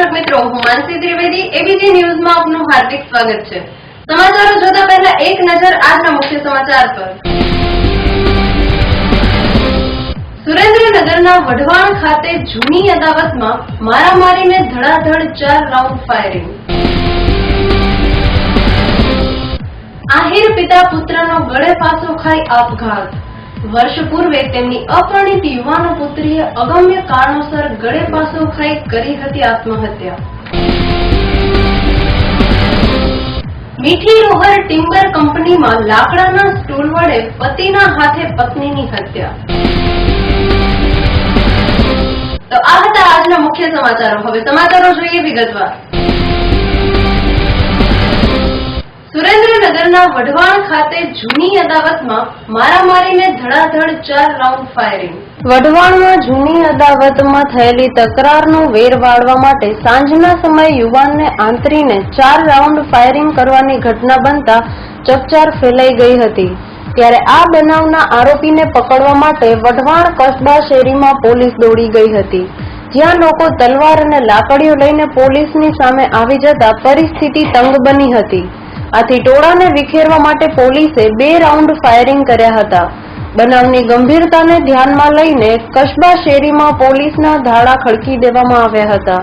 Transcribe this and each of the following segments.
દર્શક મિત્રો, હું માનસી ત્રિવેદી એબીજી ન્યૂઝમાં આપનું હાર્દિક સ્વાગત છે। સમાચારો જોતા પહેલા એક નજર આજના મુખ્ય સમાચાર પર। સુરેન્દ્રનગરના વઢવાણ ખાતે જૂની અદાવતમાં મારામારીને ધડાધડ 4 રાઉન્ડ ફાયરિંગ। આહિર પિતા પુત્રનો ગળે ફાંસો ખાઈ આપઘાત। વર્ષ પૂર્વે તેમની અપરિણીત યુવાન પુત્રીએ અગમ્ય કારણોસર ગળે ફાંસો ખાઈ કરી હતી આત્મહત્યા। મીઠી રોહર ટિમ્બર કંપનીમાં લાકડાના સ્ટૂલ વડે પતિના હાથે પત્નીની હત્યા। તો આ હતા આજના મુખ્ય સમાચારો। હવે સમાચારો જોઈએ વિગતવાર। સુરેન્દ્રનગરના વઢવાણ ખાતે જૂની અદાવતમાં મારામારીને ધડાધડ 4 રાઉન્ડ ફાયરિંગ। વઢવાણમાં જૂની અદાવતમાં થયેલી તકરારનો વેર વાળવા માટે સાંજના સમયે યુવાનને આંતરીને 4 રાઉન્ડ ફાયરિંગ કરવાની ઘટના બનતા ચકચાર ફેલાઈ ગઈ હતી। ત્યારે આ બનાવના આરોપીને પકડવા માટે વઢવાણ કસ્બા શેરીમાં પોલીસ દોડી ગઈ હતી, જ્યાં લોકો તલવાર અને લાકડીઓ લઈને પોલીસની સામે આવી જતા પરિસ્થિતિ તંગ બની હતી। આથી ટોળાને વિખેરવા માટે પોલીસે 2 રાઉન્ડ ફાયરિંગ કર્યા હતા। બનાવની ગંભીરતાને ધ્યાનમાં લઈને કસ્બા શેરીમાં પોલીસના ધાડા ખડકી દેવામાં આવ્યા હતા।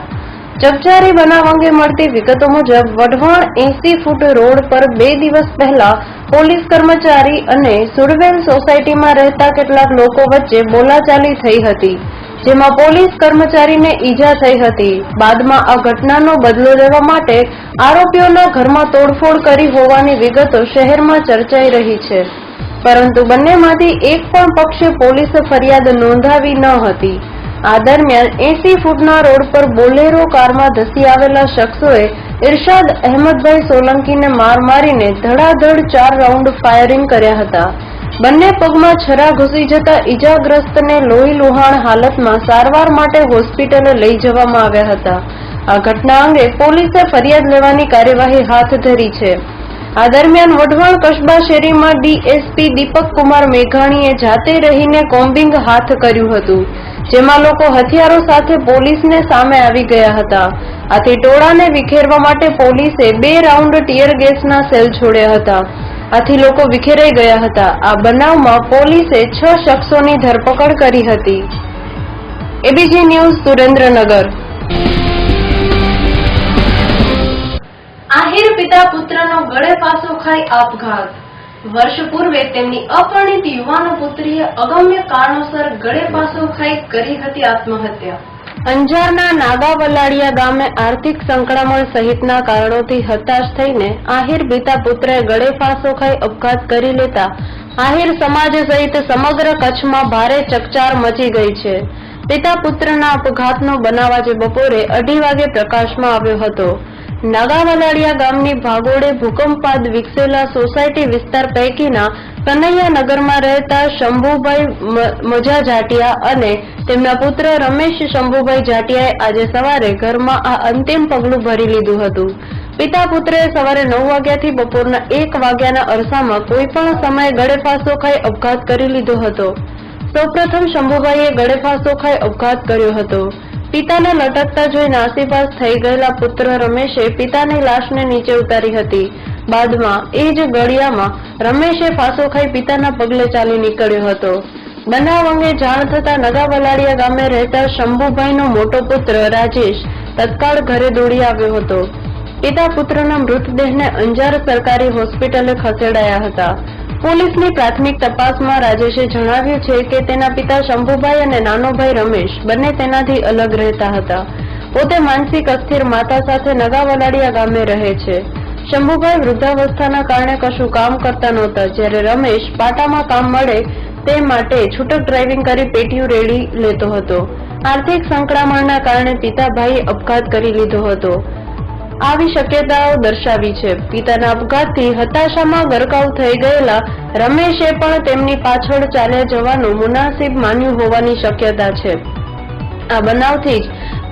ચકચારી બનાવ અંગે મળતી વિગતો મુજબ વઢવાણ 80 ફૂટ રોડ પર 2 દિવસ પહેલા પોલીસ કર્મચારી અને સુરવેલ સોસાયટીમાં રહેતા કેટલાક લોકો વચ્ચે બોલાચાલી થઈ હતી, જેમાં પોલીસ કર્મચારીને ઈજા થઈ હતી। બાદમાં આ ઘટનાનો બદલો લેવા માટે આરોપીઓના ઘરમાં તોડફોડ કરી હોવાની વિગતો શહેરમાં ચર્ચાઈ રહી છે, પરંતુ બંનેમાંથી એક પણ પક્ષે પોલીસે ફરિયાદ નોંધાવી ન હતી। આ દરમિયાન 80 ફૂટના રોડ પર બોલેરો કારમાં ધસી આવેલા શખ્સોએ ઇરશાદ અહેમદભાઈ સોલંકીને માર મારીને ધડાધડ 4 રાઉન્ડ ફાયરિંગ કર્યા હતા। બંને પગમાં છરા ઘૂસી જતા ઈજાગ્રસ્તને લોહી લુહાણ હાલતમાં સારવાર માટે હોસ્પિટલે લઈ જવામાં આવ્યા હતા। આ ઘટના અંગે પોલીસે ફરિયાદ લેવાની કાર્યવાહી હાથ ધરી છે। આ દરમિયાન વઢવાણ કસ્બા શેરીમાં ડીએસપી દીપક કુમાર મેઘાણીએ જાતે રહીને કોમ્બિંગ હાથ કર્યું હતું, જેમાં લોકો હથિયારો સાથે પોલીસને સામે આવી ગયા હતા। આથી ટોળાને વિખેરવા માટે પોલીસે 2 રાઉન્ડ ટીયર ગેસના સેલ છોડ્યા હતા। આથી લોકો વિખેરાઈ ગયા હતા। આ બનાવમાં પોલીસે 6 શખ્સોની ધરપકડ કરી હતી। ABG news Surendranagar. આહિર પિતા પુત્રનો ગળે ફાંસો ખાઈ આપઘાત। વર્ષ પૂર્વે તેમની અપરિણીત યુવાન પુત્રીએ અગમ્ય કારણોસર ગળે ફાંસો ખાઈ કરી હતી આત્મહત્યા। અંજારના નાગાવલાડિયા ગામે આર્થિક સંકળામણ સહિતના કારણોથી હતાશ થઈને આહિર પિતા પુત્રએ ગળે ફાંસો ખાઈ આપઘાત કરી લેતા આહિર સમાજ સહિત સમગ્ર કચ્છમાં ભારે ચકચાર મચી ગઈ છે। પિતા પુત્રના આપઘાતનો બનાવ આજે બપોરે 2:30 વાગે પ્રકાશમાં આવ્યો હતો। નાગાવલાડિયા ગામની ભાગોળે ભૂકંપ બાદ વિકસેલા સોસાયટી વિસ્તાર પૈકીના કનૈયાનગરમાં રહેતા શંભુભાઈ મજા જાટિયા અને તેમના પુત્ર રમેશ શંભુભાઈ જાટિયાએ આજે સવારે ઘરમાં આ અંતિમ પગલું ભરી લીધું હતું। પિતા પુત્રએ સવારે 9 વાગ્યાથી બપોરના 1 વાગ્યાના અરસામાં કોઈ પણ સમયે ગળે ફાંસો ખાઈ આપઘાત કરી લીધો હતો। સૌપ્રથમ શંભુભાઈએ ગળે ફાંસો ખાઈ આપઘાત કર્યો હતો। પિતાને લટકતા જોઈ નાસીપાસ થઈ ગયેલા પુત્ર રમેશે પિતાની લાશને નીચે ઉતારી હતી। બાદમાં એ જ ગળિયામાં રમેશે ફાંસો ખાઈ પિતાના પગલે ચાલી નીકળ્યો હતો। બનાવ અંગે જાણ થતા નગાવલાડિયા ગામે રહેતા શંભુભાઈનો મોટો પુત્ર રાજેશ તત્કાળ ઘરે દોડી આવ્યો હતો। પિતા પુત્રના મૃતદેહને અંજાર સરકારી હોસ્પિટલે ખસેડાયા હતા। પોલીસની પ્રાથમિક તપાસમાં રાજેશે જણાવ્યું છે કે તેના પિતા શંભુભાઈ અને નાનો ભાઈ રમેશ બંને તેનાથી અલગ રહેતા હતા। પોતે માનસિક અસ્થિર માતા સાથે નગાવલાડિયા ગામે રહે છે। શંભુભાઈ વૃદ્ધાવસ્થાના કારણે કશું કામ કરતા નહોતા, જ્યારે રમેશ પાટામાં કામ મળે તે માટે છૂટક ડ્રાઇવિંગ કરી પેટીયું રેડી લેતો હતો। આર્થિક સંકળામણના કારણે પિતા ભાઈએ આપઘાત કરી લીધો હતો, આવી શક્યતાઓ દર્શાવી છે। પિતાના આપઘાતથી હતાશામાં ગરકાવ થઈ ગયેલા રમેશે પણ તેમની પાછળ ચાલ્યા જવાનું મુનાસિબ માન્યું હોવાની શક્યતા છે। આ બનાવથી જ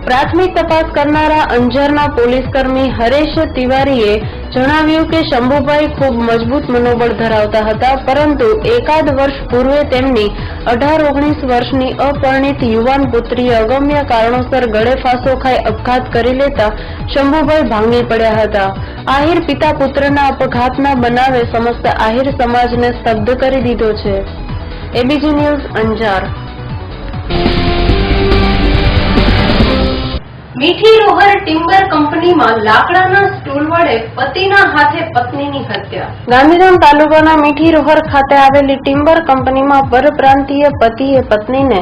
પ્રાથમિક તપાસ કરનારા અંજારના પોલીસકર્મી હરેશ તિવારીએ જણાવ્યું કે શંભુભાઈ ખૂબ મજબૂત મનોબળ ધરાવતા હતા, પરંતુ એકાદ વર્ષ પૂર્વે તેમની 18-19 વર્ષની અપરિણીત યુવાન પુત્રીએ અગમ્ય કારણોસર ગળે ફાંસો ખાઈ આપઘાત કરી લેતા શંભુભાઈ ભાંગી પડ્યા હતા. આહિર પિતા પુત્રના અપઘાતના બનાવે સમસ્ત આહિર સમાજને સ્તબ્ધ કરી દીધો છે. ABG news Anjar. મીઠી રોહર ટિમ્બર કંપનીમાં લાકડાના સ્ટૂલ વડે પતિના હાથે પત્નીની હત્યા. ગાંધીધામ તાલુકાના મીઠી રોહર ખાતે આવેલી ટિમ્બર કંપનીમાં પરપ્રાંતીય પતિએ પત્નીને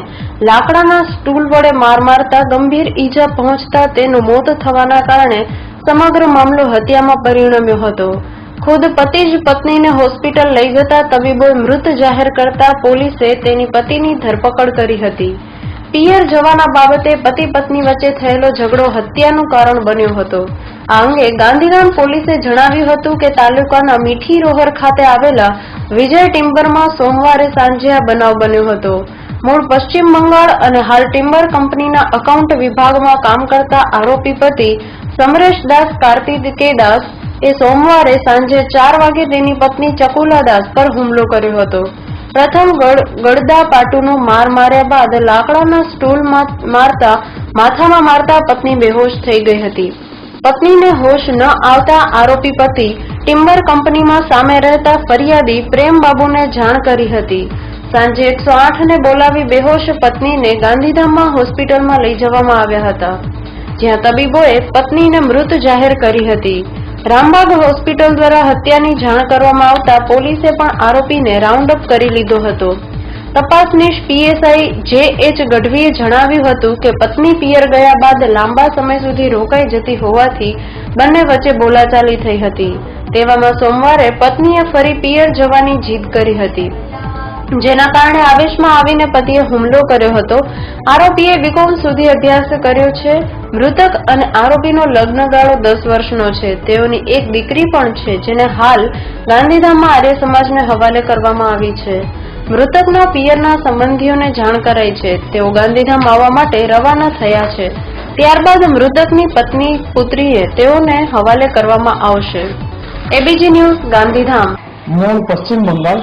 લાકડાના સ્ટૂલ વડે માર મારતા ગંભીર ઈજા પહોંચતા તેનું મોત થવાના કારણે સમગ્ર મામલો હત્યામાં પરિણમ્યો હતો. ખુદ પતિ જ પત્નીને હોસ્પિટલ લઈ જતા તબીબોએ મૃત જાહેર કરતા પોલીસે તેની પતિની ધરપકડ કરી હતી. પિયર જવાના બાબતે પતિ પત્ની વચ્ચે થયેલો ઝઘડો હત્યાનું કારણ બન્યો હતો. આ અંગે ગાંધીધામ પોલીસે જણાવ્યું હતું કે તાલુકાના મીઠી રોહર ખાતે આવેલા વિજય ટિમ્બરમાં સોમવારે સાંજે આ બનાવ બન્યો હતો. મૂળ પશ્ચિમ બંગાળ અને હાલ ટિમ્બર કંપનીના એકાઉન્ટ વિભાગમાં કામ કરતા આરોપી પતિ સમરેશ દાસ કાર્તિકે દાસ એ સોમવારે સાંજે 4 વાગે તેની પત્ની ચકુલા દાસ પર હુમલો કર્યો હતો. પ્રથમ ગળદા પાટુનો માર માર્યા બાદ લાકડાના સ્ટૂલ મારતા માથામાં મારતા પત્ની બેહોશ થઈ ગઈ હતી. પત્નીને હોશ ન આવતા આરોપી પતિ ટિમ્બર કંપનીમાં સામે રહેતા ફરિયાદી પ્રેમબાબુને જાણ કરી હતી. સાંજે 108ને બોલાવી બેહોશ પત્નીને ગાંધીધામમાં હોસ્પિટલમાં લઈ જવામાં આવ્યા હતા, જ્યાં તબીબોએ પત્નીને મૃત જાહેર કરી હતી. રામબાગ હોસ્પિટલ દ્વારા હત્યાની જાણ કરવામાં આવતા પોલીસે પણ આરોપીને રાઉન્ડ અપ કરી લીધો હતો. તપાસનીશ પીએસઆઈ જે.એચ. ગઢવીએ જણાવ્યું હતું કે પત્ની પિયર ગયા બાદ લાંબા સમય સુધી રોકાઈ જતી હોવાથી બંને વચ્ચે બોલાચાલી થઈ હતી. તેવામાં સોમવારે પત્નીએ ફરી પિયર જવાની જીદ કરી હતી, જેના કારણે આવેશમાં આવીને પતિએ હુમલો કર્યો હતો. આરોપીએ બીકોમ સુધી અભ્યાસ કર્યો છે. મૃતક અને આરોપીનો લગ્નગાળો 10 વર્ષનો છે. તેઓની એક દીકરી પણ છે, જેને હાલ ગાંધીધામમાં આર્ય સમાજને હવાલે કરવામાં આવી છે. મૃતકના પિયરના સંબંધીઓને જાણ કરાઈ છે. તેઓ ગાંધીધામ આવવા માટે રવાના થયા છે. ત્યારબાદ મૃતકની પત્ની પુત્રીએ તેઓને હવાલે કરવામાં આવશે. ABG news Gandhidham. મૂળ પશ્ચિમ બંગાળ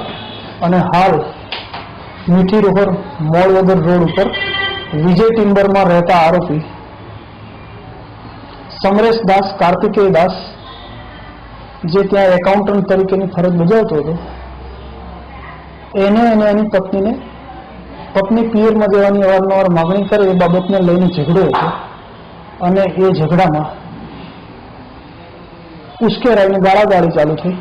અને હાલ મીઠી રોહર મોડવદર રોડ ઉપર વિજય ટિમ્બરમાં રહેતા આરોપી સમરેશ દાસ કાર્તિકેય દાસ, જે ત્યાં એકાઉન્ટન્ટ તરીકેની ફરજ બજાવતો હતો, એને અને એની પત્ની પિયરમાં જવાની અવારનવાર માગણી કરે એ બાબતને લઈને ઝઘડો હતો અને એ ઝઘડામાં ઉશ્કેરાઈને ગાળાગાળી ચાલુ થઈ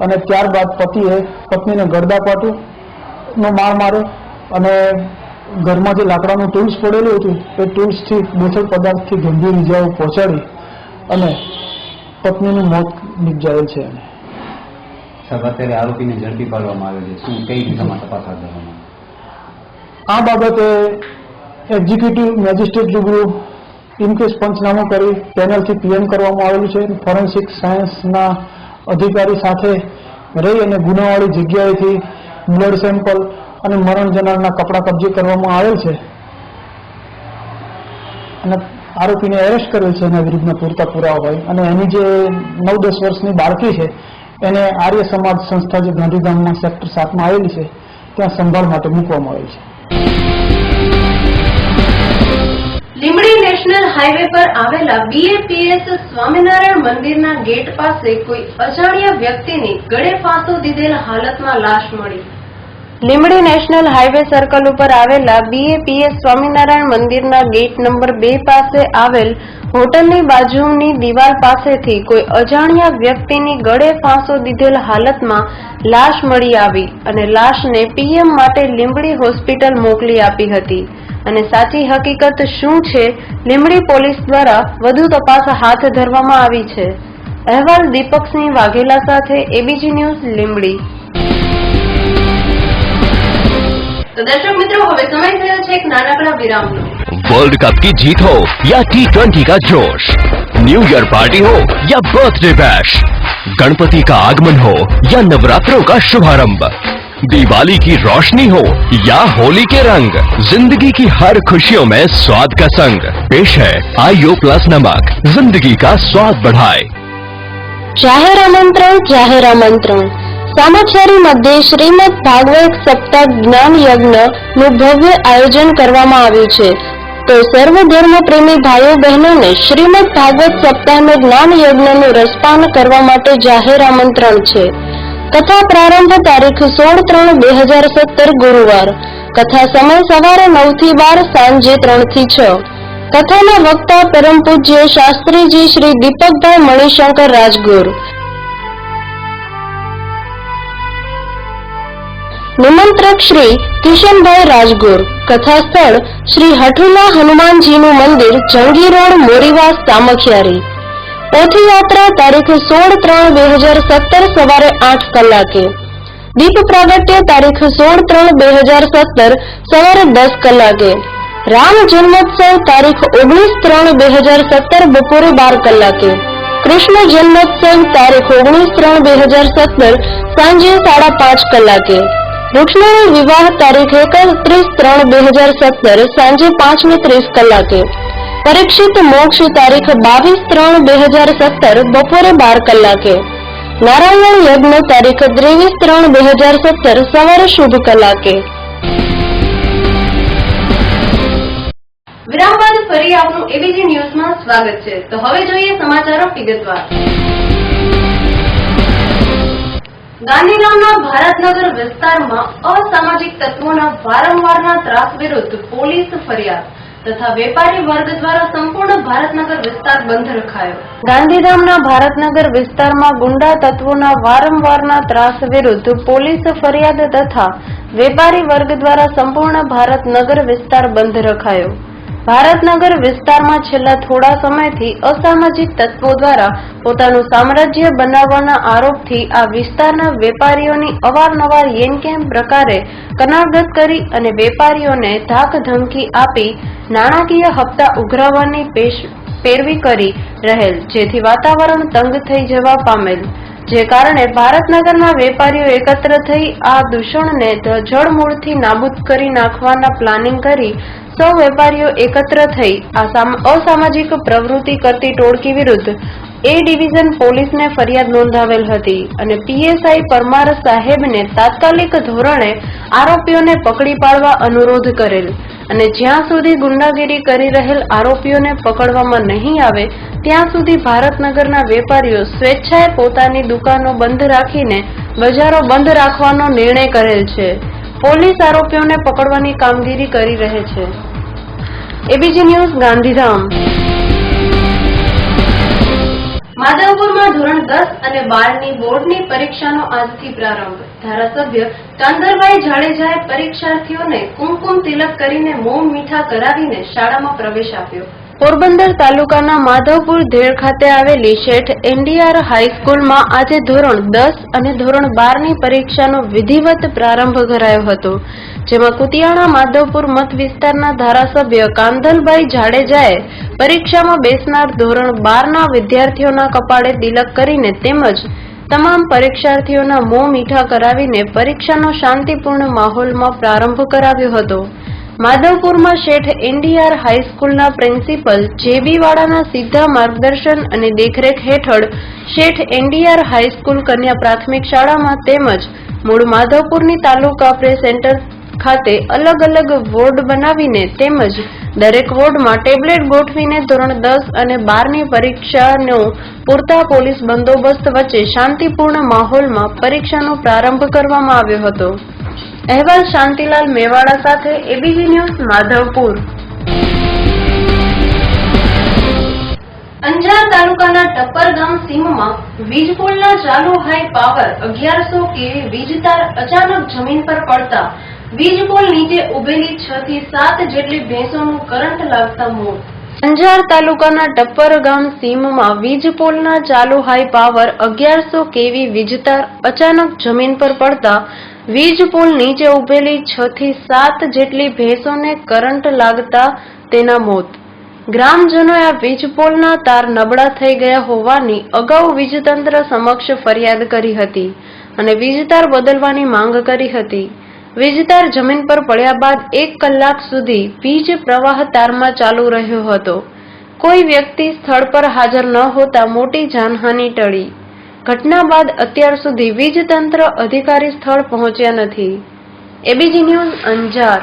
અને ત્યારબાદ પતિએ પત્નીને ગળદાપાટુનો માર માર્યો અને ઘરમાં જે લાકડાનું ટૂલ્સ પડેલું હતું એ ટૂલ્સથી બોથડ પદાર્થથી ગંભીર ઇજાઓ પહોંચાડી અને પત્નીનું મોત નિપજાયેલ છે. અત્યારે આરોપીને ઝડપી પાડવામાં આવે છે. શું કઈ દિશામાં તપાસ હાથ ધરવામાં? આ બાબતે એક્ઝિક્યુટિવ મેજિસ્ટ્રેટ રૂબરૂ ઇનકેસ પંચનામું કરી પેનલથી પીએમ કરવામાં આવેલું છે. ફોરેન્સિક સાયન્સના અધિકારી સાથે રહી અને ગુનાવાળી જગ્યાએથી બ્લડ સેમ્પલ અને મરણ જનારના કપડાં કબજે કરવામાં આવેલ છે અને આરોપીને એરેસ્ટ કરેલ છે એના વિરુદ્ધના પૂરતા પુરાવા હોય અને એની જે 9-10 વર્ષની બાળકી છે એને આર્ય સમાજ સંસ્થા જે ગાંધીધામના સેક્ટર 7માં આવેલી છે ત્યાં સંભાળ માટે મૂકવામાં આવેલ છે. લીંબડી નેશનલ હાઈવે પર આવેલા BAPS સ્વામિનારાયણ મંદિરના ગેટ પાસે કોઈ અજાણ્યા વ્યક્તિની ગળે ફાંસો દીધેલ હાલતમાં લાશ મળી. લીંબડી નેશનલ હાઈવે સર્કલ ઉપર આવેલા BAPS સ્વામિનારાયણ મંદિરના ગેટ નંબર 2 પાસે આવેલ હોટલની બાજુની દિવાલ પાસેથી કોઈ અજાણ્યા વ્યક્તિની ગળે ફાંસો દીધેલ હાલતમાં લાશ મળી આવી અને લાશને PM માટે લીંબડી હોસ્પિટલ મોકલી આપી હતી. અને સાચી હકીકત શું છે, લીંબડી પોલીસ દ્વારા વધુ તપાસ હાથ ધરવામાં આવી છે. અહેવાલ દીપકસિંહ વાઘેલા સાથે એબીજી ન્યૂઝ લીંબડી. तो दर्शक मित्रों, હવે સમય થયો છે એક નાનકડા વિરામનો. वर्ल्ड कप की जीत हो या T20 का जोश, न्यू ईयर पार्टी हो या बर्थडे बैश, गणपति का आगमन हो या नवरात्रों का शुभारंभ, दिवाली की रोशनी हो या होली के रंग, जिंदगी की हर खुशियों में स्वाद का संग पेश है आईओ प्लस नमक, जिंदगी का स्वाद बढ़ाए। જાહેર આમંત્રણ સામખિયારી મધ્યે શ્રીમદ ભાગવત સપ્તાહ જ્ઞાન યજ્ઞનું ભવ્ય આયોજન કરવામાં આવ્યું છે, તો સર્વ ધર્મ પ્રેમી ભાઈઓ બહેનોને શ્રીમદ ભાગવત સપ્તાહનો જ્ઞાન યજ્ઞનું રસપાન કરવા માટે જાહેર આમંત્રણ છે। કથા પ્રારંભ તારીખ 16/3/2017 ગુરુવાર। કથા સમય સવારે 9 થી 12, સાંજે 3 થી 6। કથાના વક્તા પરમ પૂજ્ય શાસ્ત્રીજી શ્રી દીપકભાઈ મણિશંકર રાજગુર। નિમંત્રક શ્રી કિશનભાઈ રાજગુર। કથા સ્થળ શ્રી હઠુલા હનુમાનજીનું મંદિર, જંગી રોડ, મોરીવાસ, સામખિયારી। પોથીયાત્રા તારીખ 16/3/2017 સવારે 8 કલાકે। દીપ પ્રાગટ્ય તારીખ 16/3/2017 સવારે 10 કલાકે। રામ જન્મોત્સવ તારીખ 19/3/2017 બપોરે 12 કલાકે। કૃષ્ણ જન્મોત્સવ તારીખ 19/3/2017 સાંજે 5:30 કલાકે। રૂક્ષ્મણી વિવાહ તારીખ 31/3/2017 સાંજે 5:30 કલાકે। પરીક્ષિત મોક્ષ તારીખ 22/3/2017 બપોરે 12 કલાકે। નારાયણ યજ્ઞ તારીખ 23/3/2017 સવારે શુભ કલાકે। વિરામ બાદ ફરી આપનું એબીજી ન્યૂઝમાં સ્વાગત છે। તો હવે જોઈએ સમાચારો વિગતવાર। ગાંધીધામના ભારતનગર વિસ્તારમાં અસામાજિક તત્વોના વારંવારના ત્રાસ વિરુદ્ધ પોલીસ ફરિયાદ તથા વેપારી વર્ગ દ્વારા સંપૂર્ણ ભારતનગર વિસ્તાર બંધ રખાયો। ગાંધીધામના ભારતનગર વિસ્તારમાં ગુંડા તત્વોના વારંવારના ત્રાસ વિરુદ્ધ પોલીસ ફરિયાદ તથા વેપારી વર્ગ દ્વારા સંપૂર્ણ ભારતનગર વિસ્તાર બંધ રખાયો। ભારતનગર વિસ્તારમાં છેલ્લા થોડા સમયથી અસામાજિક તત્વો દ્વારા પોતાનું સામ્રાજ્ય બનાવવાના આરોપથી આ વિસ્તારના વેપારીઓની અવારનવાર યેનકેમ પ્રકારે કનાગત કરી અને વેપારીઓને ધાક ધમકી આપી નાણાકીય હપ્તા ઉઘરાવવાની પેરવી કરી રહેલ, જેથી વાતાવરણ તંગ થઈ જવા પામેલ, જે કારણે ભારતનગરના વેપારીઓ એકત્ર થઈ આ દૂષણને જડમૂળથી નાબૂદ કરી નાખવાના પ્લાનિંગ કરી સૌ વેપારીઓ એકત્ર થઈ આ અસામાજિક પ્રવૃત્તિ કરતી ટોળકી વિરુદ્ધ એ ડિવિઝન પોલીસને ફરિયાદ નોંધાવેલ હતી અને પીએસઆઈ પરમાર સાહેબને તાત્કાલિક ધોરણે આરોપીઓને પકડી પાડવા અનુરોધ કરેલ અને જ્યાં સુધી ગુંડાગીરી કરી રહેલ આરોપીઓને પકડવામાં નહીં આવે ત્યાં સુધી ભારતનગરના વેપારીઓ સ્વેચ્છાએ પોતાની દુકાનો બંધ રાખીને બજારો બંધ રાખવાનો નિર્ણય કરેલ છે। પોલીસ આરોપીઓને પકડવાની કામગીરી કરી રહે છે। ABG news Gandhidham. માધવપુરમાં ધોરણ 10 અને 12ની બોર્ડની પરીક્ષાનો આજથી પ્રારંભ। ધારાસભ્ય કાંદરભાઈ જાડેજાએ પરીક્ષાર્થીઓને કુમકુમ તિલક કરીને મોં મીઠા કરાવીને શાળામાં પ્રવેશ આપ્યો। પોરબંદર તાલુકાના માધવપુર ધેડ ખાતે આવેલી શેઠ એનડીઆર હાઈસ્કૂલમાં આજે ધોરણ 10 અને ધોરણ 12ની પરીક્ષાનો વિધિવત પ્રારંભ કરાયો હતો, જેમાં કુતિયાણા માધવપુર મત વિસ્તારના ધારાસભ્ય કાંદલભાઈ જાડેજાએ પરીક્ષામાં બેસનાર ધોરણ 12ના વિદ્યાર્થીઓના કપાળે તિલક કરીને તેમજ તમામ પરીક્ષાર્થીઓના મોં મીઠા કરાવીને પરીક્ષાનો શાંતિપૂર્ણ માહોલમાં પ્રારંભ કરાવ્યો હતો। માધવપુરમાં શેઠ એનડીઆર હાઈસ્કૂલના પ્રિન્સિપલ જેબી વાળાના સીધા માર્ગદર્શન અને દેખરેખ હેઠળ શેઠ એનડીઆર હાઈસ્કૂલ કન્યા પ્રાથમિક શાળામાં તેમજ મૂળ માધવપુરની તાલુકા પ્રેસ સેન્ટર ખાતે અલગ અલગ વોર્ડ બનાવીને તેમજ દરેક વોર્ડમાં ટેબ્લેટ ગોઠવીને ધોરણ 10 અને 12ની પરીક્ષાનો પૂરતા પોલીસ બંદોબસ્ત વચ્ચે શાંતિપૂર્ણ માહોલમાં પરીક્ષાનો પ્રારંભ કરવામાં આવ્યો હતો। અહેવાલ શાંતિલાલ મેવાડા સાથે એબીજી ન્યૂઝ માધવપુર। અંજાર તાલુકાના ટપ્પર ગામ સીમમાં વીજપોલના ચાલુ હાઈ પાવર 1100 કેવી વીજ તાર અચાનક જમીન પર પડતા વીજપોલ નીચે ઉભેલી 6 થી 7 જેટલી ભેંસોનું કરંટ લાગતા મોત। અંજાર તાલુકાના ટપ્પર ગામ સીમમાં વીજપોલના ચાલુ હાઈ પાવર 1100 કેવી વીજ તાર અચાનક જમીન પર પડતા વીજપોલ નીચે ઉભેલી 6 થી 7 જેટલી ભેંસોને કરંટ લાગતા તેના મોત। ગ્રામજનોએ આ વીજપોલના તાર નબળા થઈ ગયા હોવાની અગાઉ વીજતંત્ર સમક્ષ ફરિયાદ કરી હતી। અને વીજતાર બદલવાની માંગ કરી હતી. વીજતાર જમીન પર પડ્યા બાદ 1 કલાક સુધી વીજ પ્રવાહ તારમાં ચાલુ રહ્યો હતો. કોઈ વ્યક્તિ સ્થળ પર હાજર ન હોતા મોટી જાનહાનિ ટળી. ઘટના બાદ અત્યાર સુધી વીજ તંત્ર અધિકારી સ્થળ પહોંચ્યા નથી. ABG news Anjar.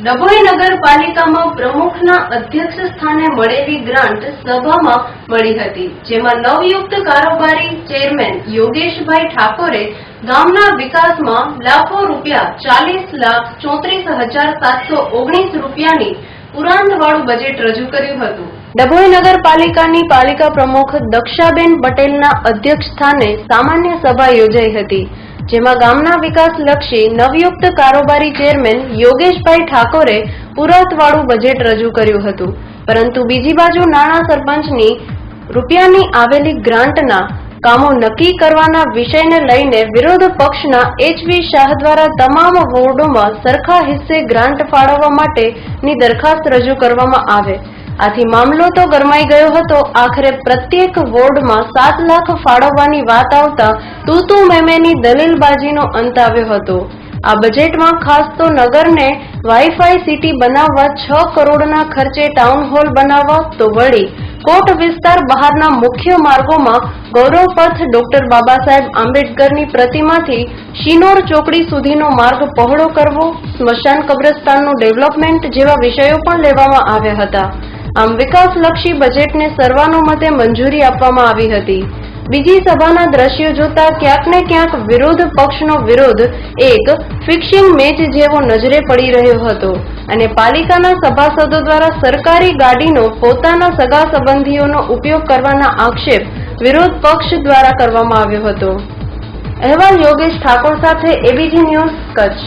ડભોઈ નગરપાલિકામાં પ્રમુખના અધ્યક્ષ સ્થાને મળેલી ગ્રાન્ટ સભામાં મળી હતી, જેમાં નવયુક્ત કારોબારી ચેરમેન યોગેશભાઈ ઠાકોરે ગામના વિકાસમાં લાખો રૂપિયા 40,34,719 રૂપિયાની પુરાંતવાળું બજેટ રજૂ કર્યું હતું. ડભોઈ નગરપાલિકાની પાલિકા પ્રમુખ દક્ષાબેન પટેલના અધ્યક્ષ સ્થાને સામાન્ય સભા યોજાઈ હતી, જેમાં ગામના વિકાસલક્ષી નવયુક્ત કારોબારી ચેરમેન યોગેશભાઈ ઠાકોરે પુરાંતવાળું બજેટ રજૂ કર્યું હતું. પરંતુ બીજી બાજુ નાણાં સરપંચની રૂપિયાની આવેલી ગ્રાન્ટના કામો નક્કી કરવાના વિષયને લઈને વિરોધ પક્ષના એચ.વી. શાહ દ્વારા તમામ વોર્ડોમાં સરખા હિસ્સે ગ્રાન્ટ ફાળવવા માટેની દરખાસ્ત રજૂ કરવામાં આવે. આથી મામલો તો ગરમાઈ ગયો હતો. આખરે પ્રત્યેક વોર્ડમાં 7 લાખ ફાળવવાની વાત આવતા તૂતુ મેમેની દલીલબાજીનો અંત આવ્યો હતો. આ બજેટમાં ખાસ તો નગરને વાઈફાઈ સિટી બનાવવા 6 કરોડના ખર્ચે ટાઉન હોલ બનાવવા, તો વળી કોટ વિસ્તાર બહારના મુખ્ય માર્ગોમાં ગૌરવપથ ડોક્ટર બાબા સાહેબ આંબેડકરની પ્રતિમાથી શિનોર ચોકડી સુધીનો માર્ગ પહોળો કરવો, સ્મશાન કબ્રસ્તાનનું ડેવલપમેન્ટ જેવા વિષયો પણ લેવામાં આવ્યા હતા. આમ વિકાસલક્ષી બજેટને સર્વાનુમતે મંજૂરી આપવામાં આવી હતી. બીજી સભાના દ્રશ્યો જોતા ક્યાંક ને ક્યાંક વિરોધ પક્ષનો વિરોધ એક ફિક્સિંગ મેચ જેવો નજરે પડી રહ્યો હતો અને પાલિકાના સભાસદો દ્વારા સરકારી ગાડીનો પોતાના સગા સંબંધીઓનો ઉપયોગ કરવાના આક્ષેપ વિરોધ પક્ષ દ્વારા કરવામાં આવ્યો હતો. અહેવાલ યોગેશ ઠાકોર સાથે એબીજી ન્યૂઝ કચ્છ.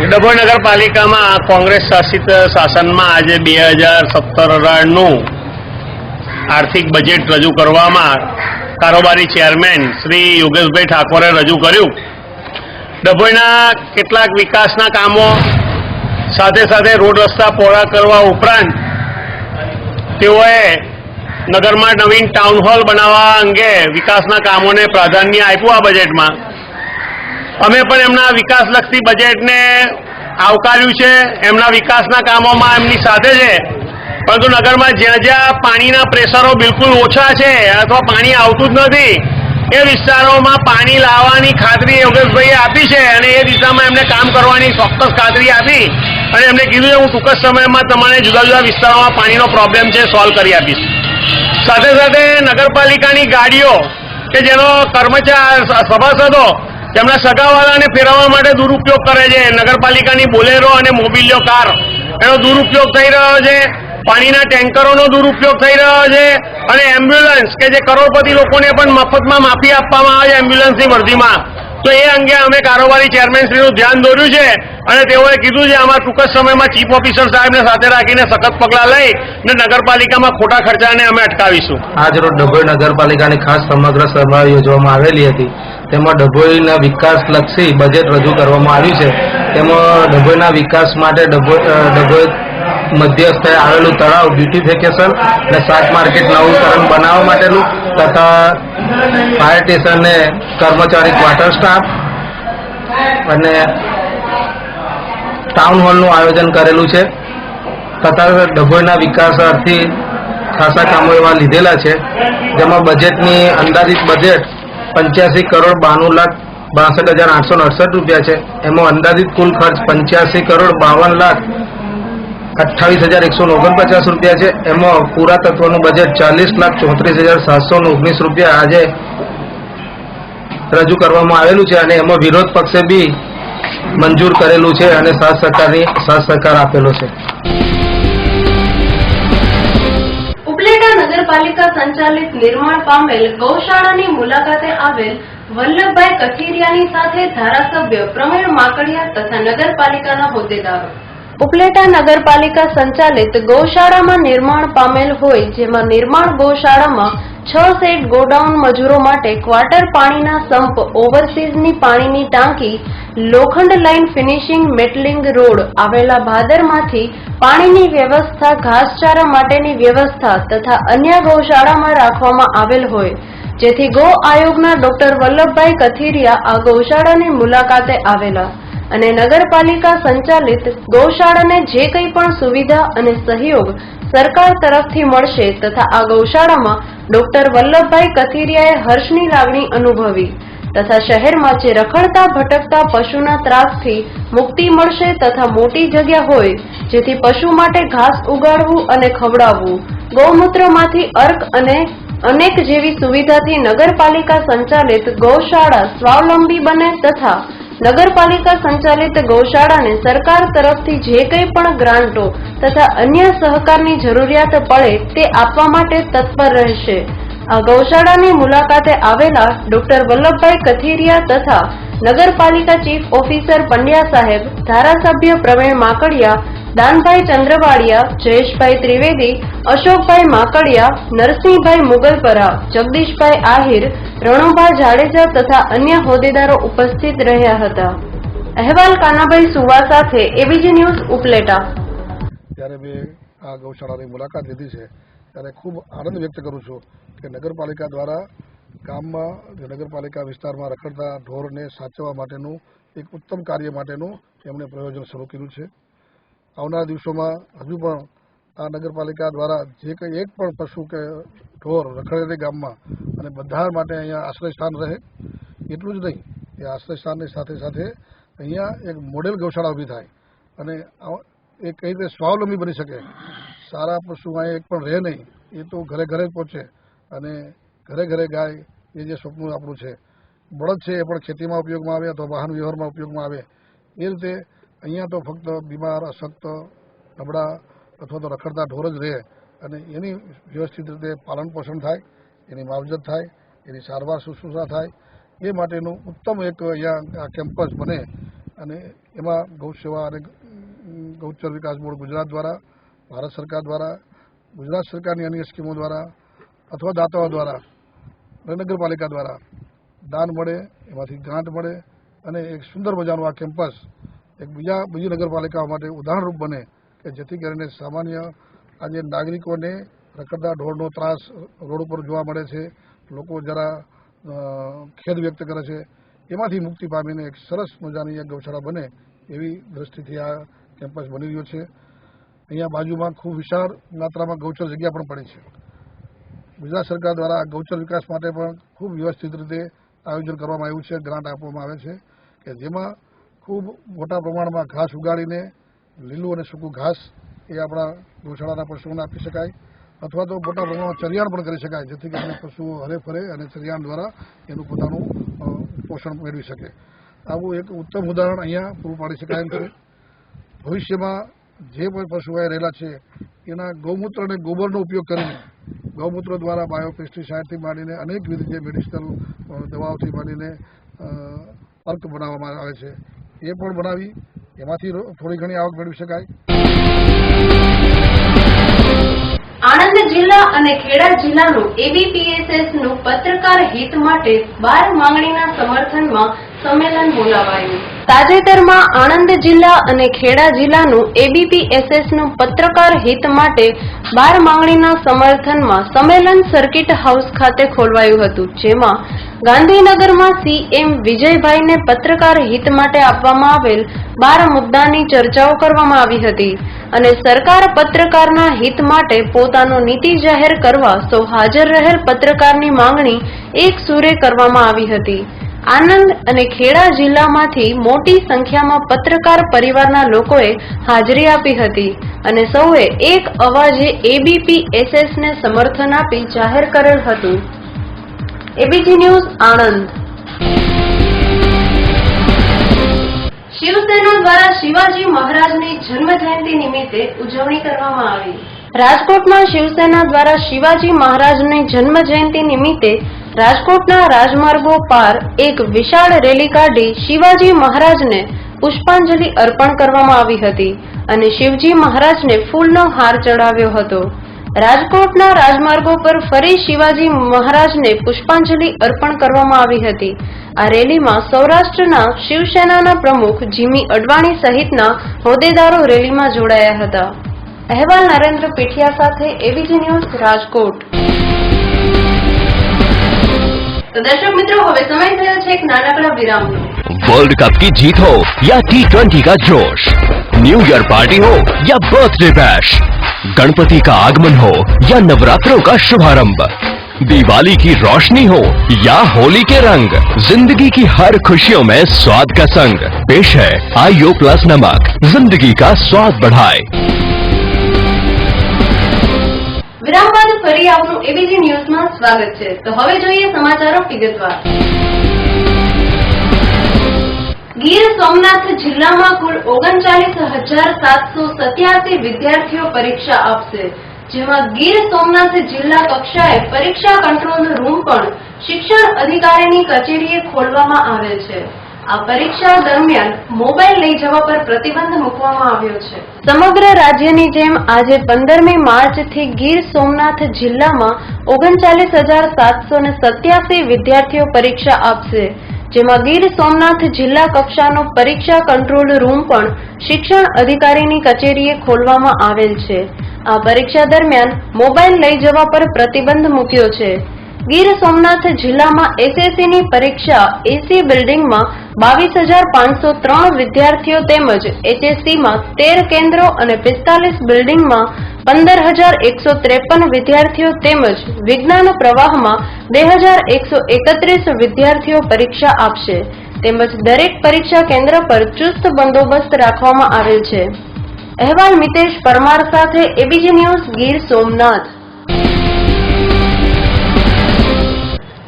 ડભોઈ નગરપાલિકામાં કોંગ્રેસ શાસિત શાસનમાં આજે 2017-18નું આર્થિક બજેટ રજૂ કરવામાં કારોબારી ચેરમેન શ્રી યોગેશભાઈ ઠાકોરે રજૂ કર્યું. ડભોઈના કેટલાક વિકાસના કામો સાથે સાથે રોડ રસ્તા પહોળા કરવા ઉપરાંત તેઓએ નગરમાં નવીન ટાઉન હોલ બનાવવા અંગે વિકાસના કામોને પ્રાધાન્ય આપ્યું. આ બજેટમાં અમે પણ એમના વિકાસલક્ષી બજેટને આવકાર્યું છે. એમના વિકાસના કામોમાં એમની સાથે છે, પરંતુ નગરમાં જ્યાં જ્યાં પાણીના પ્રેશરો બિલકુલ ઓછા છે અથવા પાણી આવતું જ નથી એ વિસ્તારોમાં પાણી લાવવાની ખાતરી યોગેશભાઈએ આપી છે અને એ દિશામાં એમને કામ કરવાની ચોક્કસ ખાતરી આપી અને એમને કીધું છે હું ટૂંક જ સમયમાં તમારે જુદા જુદા વિસ્તારોમાં પાણીનો પ્રોબ્લેમ છે સોલ્વ કરી આપીશ. સાથે સાથે નગરપાલિકાની ગાડીઓ કે જેનો સભાસદો તેમના સગાવાળાને ફેરવવા માટે દુરુપયોગ કરે છે, નગરપાલિકાની બોલેરો અને મોબિલિયો કાર એનો દુરુપયોગ થઈ રહ્યો છે, પાણીના ટેન્કરોનો દુરુપયોગ થઈ રહ્યો છે અને એમ્બ્યુલન્સ કે જે કરોડપતિ લોકોને પણ મફતમાં માફી આપવામાં આવે છે એમ્બ્યુલન્સની વર્ધીમાં, તો એ અંગે અમે કારોબારી ચેરમેનશ્રીનું ધ્યાન દોર્યું છે અને તેઓએ કીધું છે આમાં ટૂંક જ સમયમાં ચીફ ઓફિસર સાહેબને સાથે રાખીને સખત પગલાં લઈ અને નગરપાલિકામાં ખોટા ખર્ચાને અમે અટકાવીશું. આજ રોજ ડભોઈ નગરપાલિકાની ખાસ સમગ્ર સભા યોજવામાં આવેલી હતી. તેમાં ડભોઈના વિકાસલક્ષી બજેટ રજૂ કરવામાં આવ્યું છે. તેમાં ડભોઈના વિકાસ માટે ડભોઈ મધ્યસ્થે આવેલું તળાવ બ્યુટિફિકેશન અને શાક માર્કેટ નવીકરણ બનાવવા માટેનું તથા ફાયર સ્ટેશનને કર્મચારી ક્વાર્ટર સ્ટાફ અને ટાઉન હોલનું આયોજન કરેલું છે તથા ડભોઈના વિકાસ અર્થે ખાસા કામો એવા લીધેલા છે, જેમાં બજેટની અંદાજિત બજેટ 85,92,62,868 રૂપિયા છે. એમાં અંદાજિત કુલ ખર્ચ 85,52,28,149 રૂપિયા છે. એમાં પુરાતત્વનું બજેટ 40,34,719 રૂપિયા આજે રજૂ કરવામાં આવેલું છે અને એમાં વિરોધ પક્ષે બી મંજૂર કરેલું છે અને સાથ સહકાર આપેલો છે. ઉપલેટા નગરપાલિકા સંચાલિત નિર્માણ પામેલ ગૌશાળાની મુલાકાતે આવેલ વલ્લભભાઈ કથિરિયાની સાથે ધારાસભ્ય પ્રવીણ માકડિયા તથા નગરપાલિકાના હોદ્દેદારો. ઉપલેટા નગરપાલિકા સંચાલિત ગૌશાળામાં નિર્માણ પામેલ હોય, જેમાં નિર્માણ ગૌશાળામાં 6 સેટ ગોડાઉન મજૂરો માટે ક્વાર્ટર, પાણીના સંપ, ઓવરસીઝની પાણીની ટાંકી, લોખંડ લાઇન, ફિનિશિંગ, મેટલિંગ રોડ આવેલા ભાદરમાંથી પાણીની વ્યવસ્થા, ઘાસચારા માટેની વ્યવસ્થા તથા અન્ય ગૌશાળામાં રાખવામાં આવેલ હોય, જેથી ગૌ આયોગના ડોક્ટર વલ્લભભાઈ કથિરિયા આ ગૌશાળાની મુલાકાતે આવેલા અને નગરપાલિકા સંચાલિત ગૌશાળાને જે કંઈ પણ સુવિધા અને સહયોગ સરકાર તરફથી મળશે તથા આ ગૌશાળામાં ડોક્ટર વલ્લભભાઈ કથિરિયાએ હર્ષની લાગણી અનુભવી તથા શહેરમાં જે રખડતા ભટકતા પશુના ત્રાસથી મુક્તિ મળશે તથા મોટી જગ્યા હોય જેથી પશુ માટે ઘાસ ઉગાડવું અને ખવડાવવું, ગૌમૂત્રમાંથી અર્ક અને અનેક જેવી સુવિધાથી નગરપાલિકા સંચાલિત ગૌશાળા સ્વાવલંબી બને તથા નગરપાલિકા સંચાલિત ગૌશાળાને સરકાર તરફથી જે કંઈ પણ ગ્રાન્ટો તથા અન્ય સહકારની જરૂરિયાત પડે તે આપવા માટે તત્પર રહેશે. આ ગૌશાળાની મુલાકાતે આવેલા ડોક્ટર વલ્લભભાઈ કથિરિયા તથા નગરપાલિકા ચીફ ઓફિસર પંડ્યા સાહેબ, ધારાસભ્ય પ્રવીણ માકડિયા, દાનભાઈ ચંદ્રવાડિયા, જયેશભાઈ ત્રિવેદી, અશોકભાઈ માકડિયા, નરસિંહભાઈ મુગલપરા, જગદીશભાઈ આહિર, રણુભા જાડેજા તથા અન્ય હોદ્દેદારો ઉપસ્થિત રહ્યા હતા. અહેવાલ કાનાભાઈ સુવા સાથે એબીજી ન્યૂઝ ઉપલેટા. ત્યારે મેં આ ગૌશાળાની મુલાકાત લીધી છે ત્યારે ખૂબ આનંદ વ્યક્ત કરું છું કે નગરપાલિકા દ્વારા ગામમાં નગરપાલિકા વિસ્તારમાં રખડતા ઢોરને સાચવવા માટેનું એક ઉત્તમ કાર્ય માટેનું એમણે પ્રયોજન શરૂ કર્યું છે. આવનારા દિવસોમાં હજુ પણ આ નગરપાલિકા દ્વારા જે કંઈ એક પણ પશુ કે ઢોર રખડે ગામમાં અને બધા માટે અહીંયા આશ્રય સ્થાન રહે, એટલું જ નહીં એ આશ્રય સ્થાનની સાથે સાથે અહીંયા એક મોડેલ ગૌશાળા ઊભી થાય અને એ કઈ રીતે સ્વાવલંબી બની શકે. સારા પશુ અહીંયા એક પણ રહે નહીં, એ તો ઘરે ઘરે જ પહોંચે અને ઘરે ઘરે ગાય, એ જે સ્વપ્ન આપણું છે. બળદ છે એ પણ ખેતીમાં ઉપયોગમાં આવે અથવા વાહન વ્યવહારમાં ઉપયોગમાં આવે. એ રીતે અહીંયા તો ફક્ત બીમાર, અશક્ત, નબળા અથવા તો રખડતા ઢોર જ રહે અને એની વ્યવસ્થિત રીતે પાલન પોષણ થાય, એની માવજત થાય, એની સારવાર શુશ્રૂષા થાય, એ માટેનું ઉત્તમ એક અહીંયા આ કેમ્પસ બને અને એમાં ગૌ સેવા અને ગૌચર વિકાસ બોર્ડ ગુજરાત દ્વારા, ભારત સરકાર દ્વારા, ગુજરાત સરકારની અન્ય સ્કીમો દ્વારા અથવા દાતાઓ દ્વારા, નગરપાલિકા દ્વારા દાન મળે, એમાંથી ગ્રાન્ટ મળે અને એક સુંદર મજાનું આ કેમ્પસ એક બીજી નગરપાલિકાઓ માટે ઉદાહરણરૂપ બને કે જેથી કરીને સામાન્ય આજે નાગરિકોને રખડતા ઢોરનો ત્રાસ રોડ ઉપર જોવા મળે છે, લોકો જરા ખેદ વ્યક્ત કરે છે, એમાંથી મુક્તિ પામીને એક સરસ મજાની એક ગૌશાળા બને એવી દ્રષ્ટિથી આ કેમ્પસ બની રહ્યો છે. અહીંયા બાજુમાં ખૂબ વિશાળ માત્રામાં ગૌચર જગ્યા પણ પડી છે. ગુજરાત સરકાર દ્વારા ગૌચર વિકાસ માટે પણ ખૂબ વ્યવસ્થિત રીતે આયોજન કરવામાં આવ્યું છે, ગ્રાન્ટ આપવામાં આવે છે કે જેમાં ખૂબ મોટા પ્રમાણમાં ઘાસ ઉગાડીને લીલું અને સૂકું ઘાસ એ આપણા ગૌશાળાના પશુઓને આપી શકાય અથવા તો મોટા પ્રમાણમાં ચરિયાણ પણ કરી શકાય જેથી કરીને પશુઓ હરે ફરે અને ચરિયાણ દ્વારા એનું પોતાનું પોષણ મેળવી શકે. આવું એક ઉત્તમ ઉદાહરણ અહીંયા પૂરું પાડી શકાય એમ છે. ભવિષ્યમાં જે પણ પશુઓ રહેલા છે એના ગૌમૂત્ર અને ગોબરનો ઉપયોગ કરીને ગૌમૂત્ર દ્વારા બાયોપેસ્ટિસાઇડથી માંડીને અનેકવિધ જે મેડિસિનલ દવાઓથી માંડીને અર્ક બનાવવામાં આવે છે એ પણ બનાવી એમાંથી થોડી ઘણી આવક મેળવી શકાય. આણંદ જિલ્લા અને ખેડા જિલ્લાનું એબીપીએસએસનું પત્રકાર હિત માટે 12 માંગણીના સમર્થનમાં સંમેલન બોલાવાયું. તાજેતરમાં આણંદ જિલ્લા અને ખેડા જિલ્લાનું એબીપીએસએસનું પત્રકાર હિત માટે 12 માંગણીના સમર્થનમાં સંમેલન સર્કિટ હાઉસ ખાતે ખોલવાયું હતું, જેમાં ગાંધીનગરમાં સીએમ વિજયભાઈને પત્રકાર હિત માટે આપવામાં આવેલ 12 મુદ્દાની ચર્ચાઓ કરવામાં આવી હતી અને સરકાર પત્રકારના હિત માટે પોતાનો નીતિ જાહેર કરવા સૌ હાજર રહેલ પત્રકારની માંગણી એક સૂરે કરવામાં આવી હતી. આણંદ અને ખેડા જિલ્લામાંથી મોટી સંખ્યામાં પત્રકાર પરિવારના લોકોએ હાજરી આપી હતી અને સૌએ એક અવાજે એબીપીએસએસને સમર્થન આપી જાહેર કરેલ હતું. ABG news Anand. શિવસેના દ્વારા શિવાજી મહારાજની જન્મ જયંતિ નિમિત્તે ઉજવણી કરવામાં આવી. રાજકોટમાં શિવસેના દ્વારા શિવાજી મહારાજની જન્મ જયંતિ નિમિત્તે રાજકોટના રાજમાર્ગો પાર એક વિશાળ રેલી કાઢી શિવાજી મહારાજને પુષ્પાંજલિ અર્પણ કરવામાં આવી હતી અને શિવજી મહારાજને ફૂલનો હાર ચડાવ્યો હતો. રાજકોટના રાજમાર્ગો પર ફરી શિવાજી મહારાજને પુષ્પાંજલિ અર્પણ કરવામાં આવી હતી. આ રેલીમાં સૌરાષ્ટ્રના શિવસેનાના પ્રમુખ જીમી અડવાણી સહિતના હોદ્દેદારો રેલીમાં જોડાયા હતા. અહેવાલ નરેન્દ્ર પીઠિયા સાથે એબીજી ન્યૂઝ રાજકોટ. તો દર્શક મિત્રો, હવે સમય થયો છે એક નાનકડા વિરામનો. वर्ल्ड कप की जीत हो या T20 का जोश, न्यू ईयर पार्टी हो या बर्थडे बैश, गणपति का आगमन हो या नवरात्रों का शुभारंभ, दिवाली की रोशनी हो या होली के रंग, जिंदगी की हर खुशियों में स्वाद का संग पेश है आईओ प्लस नमक, जिंदगी का स्वाद बढ़ाए. વિરામ બાદ ફરી આપનું એબીજી ન્યૂઝમાં સ્વાગત છે. તો હવે જોઈએ સમાચારો વિગતવાર. ગીર સોમનાથ જિલ્લામાં કુલ 39,787 વિદ્યાર્થીઓ પરીક્ષા આપશે, જેમાં ગીર સોમનાથ જિલ્લા કક્ષાએ પરીક્ષા કંટ્રોલ રૂમ પણ શિક્ષણ અધિકારીની કચેરીએ ખોલવામાં આવેલ છે. આ પરીક્ષા દરમિયાન મોબાઈલ લઈ જવા પર પ્રતિબંધ મૂકવામાં આવ્યો છે. સમગ્ર રાજ્યની જેમ આજે 15મી માર્ચથી ગીર સોમનાથ જિલ્લામાં 39,787 વિદ્યાર્થીઓ પરીક્ષા આપશે, જેમાં ગીર સોમનાથ જિલ્લા કક્ષાનો પરીક્ષા કંટ્રોલ રૂમ પણ શિક્ષણ અધિકારીની કચેરીએ ખોલવામાં આવેલ છે. આ પરીક્ષા દરમિયાન મોબાઈલ લઈ જવા પર પ્રતિબંધ મૂક્યો છે. ગીર સોમનાથ જિલ્લામાં એસએસસીની પરીક્ષા એસી બિલ્ડિંગમાં 22,503 વિદ્યાર્થીઓ તેમજ એચએસસીમાં 13 કેન્દ્રો અને 45 બિલ્ડિંગમાં 15,153 વિદ્યાર્થીઓ તેમજ વિજ્ઞાન પ્રવાહમાં 2,131 વિદ્યાર્થીઓ પરીક્ષા આપશે. તેમજ દરેક પરીક્ષા કેન્દ્ર પર ચુસ્ત બંદોબસ્ત રાખવામાં આવેલ છે. અહેવાલ મિતેશ પરમાર સાથે એબીજી ન્યૂઝ ગીર સોમનાથ.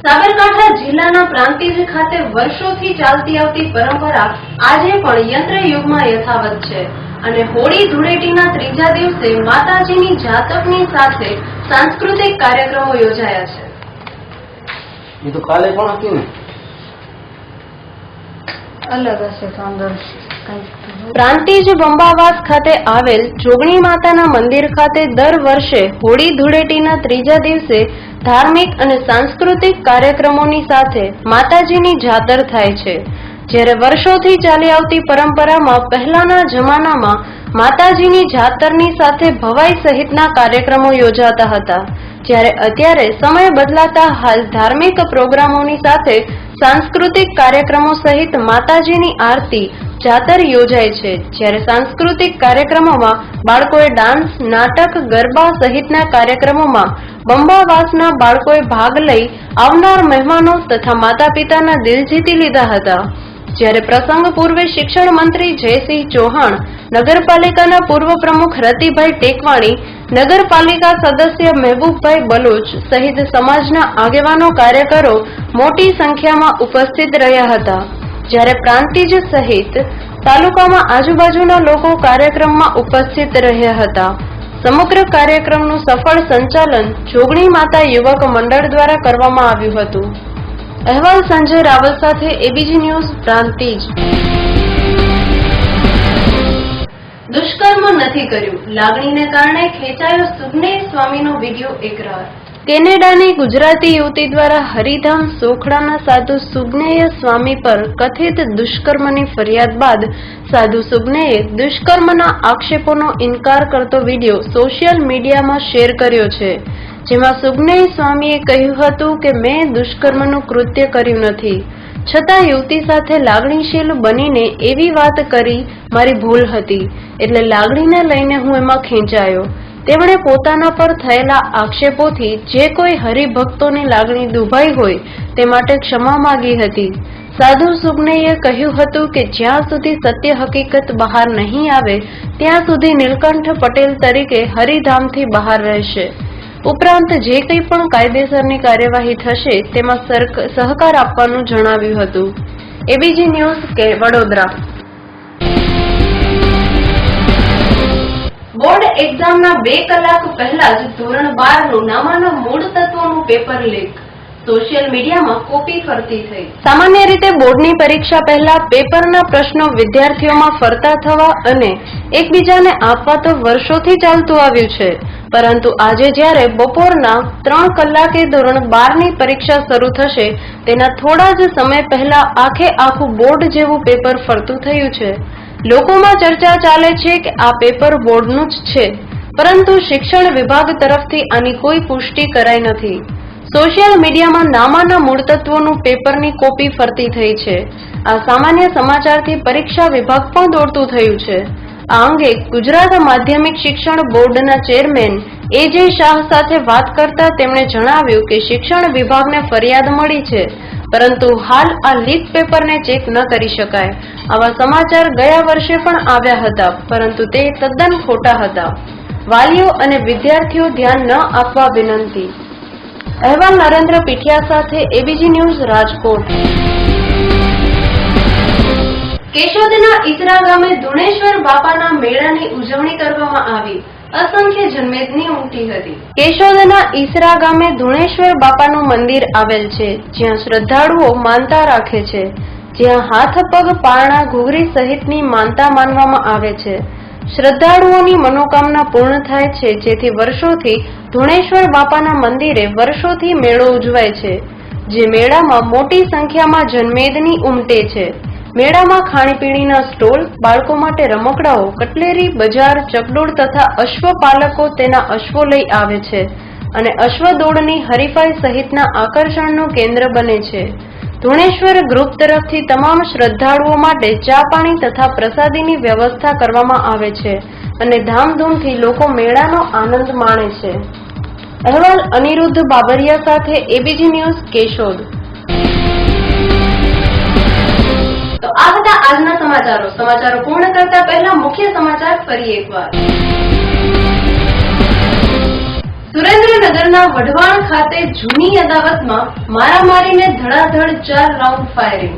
સાબરકાંઠા જિલ્લાના પ્રાંતિજ ખાતે વર્ષોથી ચાલતી આવતી પરંપરા આજે પણ યંત્ર યુગમાં યથાવત છે અને હોળી ધૂળેટીના ત્રીજા દિવસે માતાજીની જાતકની સાથે સાંસ્કૃતિક કાર્યક્રમો યોજાયા છે. એ તો કાલે પણ હતું ને. અલગ હશે પ્રાંતિજ બંબાવાસ ખાતે આવેલ જોગણી માતાના મંદિર ખાતે દર વર્ષે હોળી ધૂળેટીના ત્રીજા દિવસે ધાર્મિક અને સાંસ્કૃતિક કાર્યક્રમોની સાથે માતાજીની જાતર થાય છે. જ્યારે વર્ષોથી ચાલી આવતી પરંપરામાં પહેલાના જમાનામાં માતાજીની જાતરની સાથે ભવાઈ સહિતના કાર્યક્રમો યોજાતા હતા, જ્યારે અત્યારે સમય બદલાતા હાલ ધાર્મિક પ્રોગ્રામોની સાથે સાંસ્કૃતિક કાર્યક્રમો સહિત માતાજીની આરતી જાતર યોજાય છે. જ્યારે સાંસ્કૃતિક કાર્યક્રમોમાં બાળકોએ ડાન્સ, નાટક, ગરબા સહિતના કાર્યક્રમોમાં બંબાવાસના બાળકોએ ભાગ લઈ આવનાર મહેમાનો તથા માતા પિતાના દિલ જીતી લીધા હતા. જ્યારે પ્રસંગ પૂર્વે શિક્ષણ મંત્રી જયસિંહ ચૌહાણ, નગરપાલિકાના પૂર્વ પ્રમુખ રતિભાઈ ટેકવાણી, નગરપાલિકા સદસ્ય મહેબૂબભાઈ બલોચ સહિત સમાજના આગેવાનો કાર્યકરો મોટી સંખ્યામાં ઉપસ્થિત રહ્યા હતા. જ્યારે પ્રાંતિજ સહિત તાલુકામાં આજુબાજુના લોકો કાર્યક્રમમાં ઉપસ્થિત રહ્યા હતા. સમગ્ર કાર્યક્રમનું સફળ સંચાલન જોગણી માતા યુવક મંડળ દ્વારા કરવામાં આવ્યું હતું. અહેવાલ સંજય રાવલ સાથે એબીજી ન્યૂઝ પ્રાંતિજ. દુષ્કર્મ નથી કર્યું, લાગણીને કારણે ખેંચાયો સુગ્નેય સ્વામીનો વિડીયો એકરાર. કેનેડાની ગુજરાતી યુવતી દ્વારા હરિધામ સોખડાના સાધુ સુગ્નેય સ્વામી પર કથિત દુષ્કર્મની ફરિયાદ બાદ સાધુ સુગ્નેયે દુષ્કર્મના આક્ષેપોનો ઇનકાર કરતો વિડીયો સોશિયલ મીડિયામાં શેર કર્યો છે, જેમાં સુગ્નેય સ્વામીએ કહ્યું હતું કે મેં દુષ્કર્મનું કૃત્ય કર્યું નથી, છતાં યુવતી સાથે લાગણીશીલ બનીને એવી વાત કરી મારી ભૂલ હતી, એટલે લાગણીને લઈને હું એમાં ખેંચાયો. તેમણે પોતાના પર થયેલા આક્ષેપોથી જે કોઈ હરિભક્તોની લાગણી દુભાઈ હોય તે માટે ક્ષમા માંગી હતી. સાધુ સુગ્નેયે કહ્યું હતું કે જ્યાં સુધી સત્ય હકીકત બહાર નહીં આવે ત્યાં સુધી નીલકંઠ પટેલ તરીકે હરિધામથી બહાર રહેશે. ઉપરાંત જે કંઈ પણ કાયદેસરની કાર્યવાહી થશે તેમાં સહકાર આપવાનું જણાવ્યું હતું. ABG news Vadodara. બોર્ડ એક્ઝામના 2 કલાક પહેલા જ ધોરણ 12નું નામાના મૂળ તત્વોનું પેપર લીક. સોશિયલ મીડિયામાં કોપી ફરતી થઈ. સામાન્ય રીતે બોર્ડની પરીક્ષા પહેલા પેપરના પ્રશ્નો વિદ્યાર્થીઓમાં ફરતા થવા અને એકબીજાને આપવા તો વર્ષોથી ચાલતું આવ્યું છે, પરંતુ આજે જ્યારે બપોરના 3 કલાકે ધોરણ 12ની પરીક્ષા શરૂ થશે તેના થોડા જ સમય પહેલા આખું બોર્ડ જેવું પેપર ફરતું થયું છે. લોકોમાં ચર્ચા ચાલે છે કે આ પેપર બોર્ડનું જ છે, પરંતુ શિક્ષણ વિભાગ તરફથી આની કોઈ પુષ્ટિ કરાઈ નથી. સોશિયલ મીડિયામાં નામાના મૂળ તત્વોનું પેપરની કોપી ફરતી થઈ છે. આ સામાન્ય સમાચારથી પરીક્ષા વિભાગ પણ દોડતું થયું છે. આ અંગે ગુજરાત માધ્યમિક શિક્ષણ બોર્ડના ચેરમેન A.J. શાહ સાથે વાત કરતા તેમણે જણાવ્યું કે શિક્ષણ વિભાગને ફરિયાદ મળી છે, પરંતુ હાલ આ લીક પેપરને ચેક ન કરી શકાય. આવા સમાચાર ગયા વર્ષે પણ આવ્યા હતા, પરંતુ તે તદ્દન ખોટા હતા. વાલીઓ અને વિદ્યાર્થીઓ ધ્યાન ન આપવા વિનંતી. અહેવાલ નરેન્દ્ર પીઠિયા સાથે ABG ન્યૂઝ, રાજકોટ. કેશોદના ઈસરા ગામે ધુણેશ્વર બાપાના મેળાની ઉજવણી કરવામાં આવી. અસંખ્ય જનમેદની ઉમટી હતી. કેશોદના ઈસરા ગામે ધુણેશ્વર બાપાનું મંદિર આવેલ છે, જ્યાં શ્રદ્ધાળુઓ માનતા રાખે છે, જ્યાં હાથ પગ પારણા ઘૂઘરી સહિતની માનતા માનવામાં આવે છે. શ્રદ્ધાળુઓની મનોકામના પૂર્ણ થાય છે, જેથી વર્ષોથી ધુણેશ્વર બાપાના મંદિરે વર્ષોથી મેળો ઉજવાય છે, જે મેળામાં મોટી સંખ્યામાં જનમેદની ઉમટે છે. મેળામાં ખાણીપીણીના સ્ટોલ, બાળકો માટે રમકડાઓ, કટલેરી, બજાર, ચકડોળ તથા અશ્વપાલકો તેના અશ્વો લઈ આવે છે અને અશ્વદોડની હરીફાઈ સહિતના આકર્ષણનું કેન્દ્ર બને છે. ધુણેશ્વર ગ્રુપ તરફથી તમામ શ્રદ્ધાળુઓ માટે ચા પાણી તથા પ્રસાદીની વ્યવસ્થા કરવામાં આવે છે અને ધામધૂમથી લોકો મેળાનો આનંદ માણે છે. અહેવાલ અનિરુદ્ધ બાબરિયા સાથે ABG ન્યૂઝ, કેશોદ. તો આ હતા આજના સમાચારો પૂર્ણ કરતા પહેલા મુખ્ય સમાચાર ફરી એકવાર. સુરેન્દ્રનગરના વઢવાણ ખાતે જૂની અદાવતમાં મારામારીને ધડાધડ 4 રાઉન્ડ ફાયરિંગ.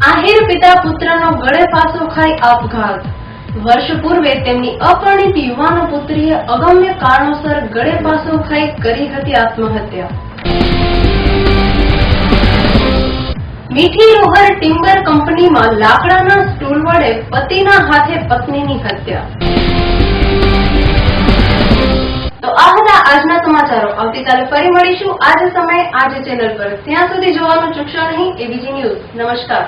આહિર પિતા પુત્રનો ગળે ફાંસો ખાઈ આપઘાત. વર્ષ પૂર્વે તેમની અપરિણીત યુવાનો પુત્રીએ અગમ્ય કારણોસર ગળે ફાંસો ખાઈ કરી હતી આત્મહત્યા. મીઠી રોહર ટિમ્બર કંપનીમાં લાકડાના સ્ટૂલ વડે પતિના હાથે પત્નીની હત્યા. તો આ હતા આજના સમાચારો. આવતીકાલે ફરી મળીશું આ જ સમયે આ જ ચેનલ પર. ત્યાં સુધી જોવાનું ચૂકશો નહીં. ABG news. નમસ્કાર.